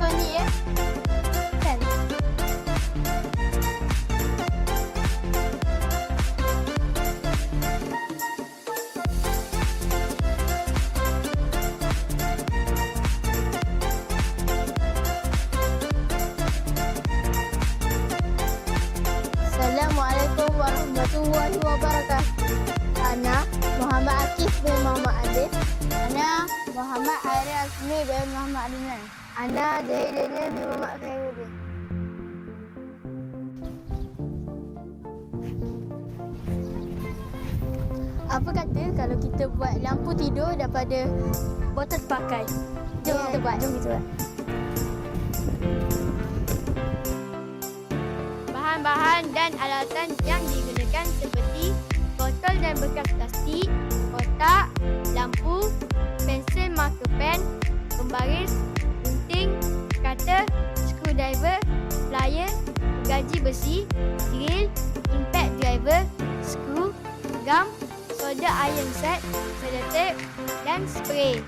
elektronik ya. Kan? Assalamualaikum warahmatullahi wabarakatuh. Ana Muhammad Akif bin Muhammad Alif. Ana Muhammad Airi Azmi bin Muhammad Adnan. Ana Zahidina bin Muhammad Khairuddin. Apa kata kalau kita buat lampu tidur daripada botol pakai? Jom kita buat. Bahan-bahan dan alatan yang digunakan seperti botol dan bekas plastik, kotak, lampu, pensel marker pen, pembaris, gunting, cutter, screwdriver, plier, gergaji besi, drill, impact driver, skru, gam, solder iron set, selotip dan spray.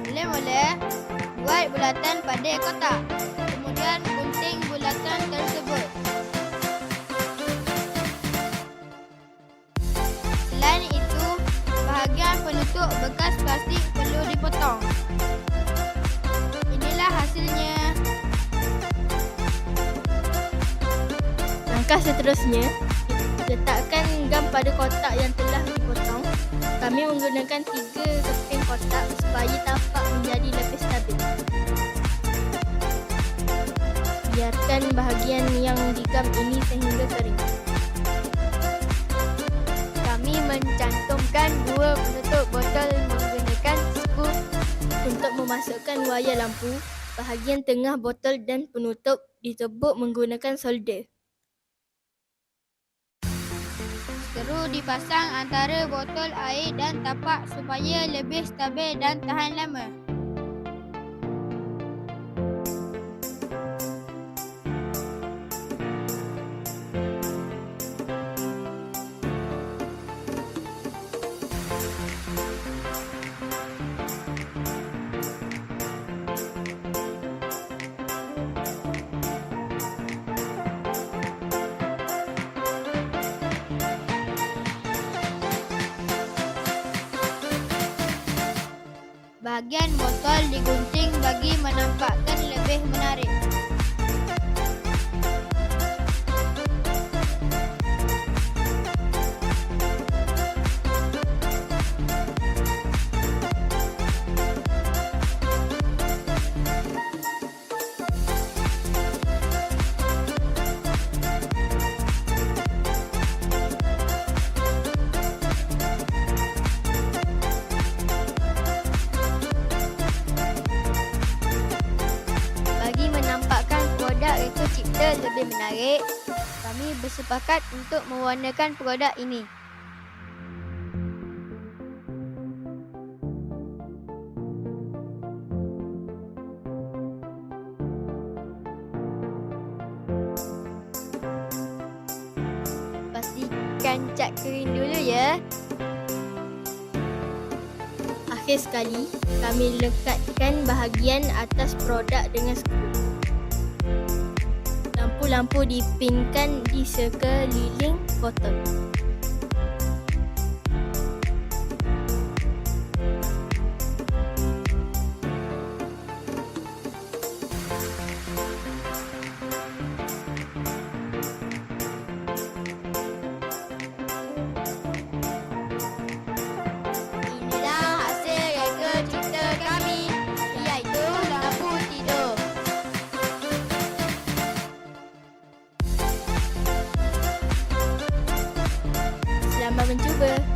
Mula-mula buat bulatan pada kotak. Kemudian gunting bulatan tersebut. Selain itu, bahagian penutup bekas plastik perlu dipotong. Inilah hasilnya. Langkah seterusnya, letakkan gam pada kotak yang telah dipotong. Kami menggunakan 3 keping kotak supaya tapak menjadi lebih stabil. Biarkan bahagian yang digam ini sehingga kering. Kami mencantumkan 2 penutup botol menggunakan skru untuk memasukkan wayar lampu. Bahagian tengah botol dan penutup ditebuk menggunakan solder. Skru dipasang antara botol air dan tapak supaya lebih stabil dan tahan lama. Bahagian botol digunting bagi menampakkan lebih menarik. Reka cipta lebih menarik, kami bersepakat untuk mewarnakan produk ini. Pastikan cat kering dulu ya. Akhir sekali, kami lekatkan bahagian atas produk dengan skru. Lampu dipinkan di sekeliling botol. Inilah hasil reka cipta kami, iaitu lampu tidur. Selamat mencuba.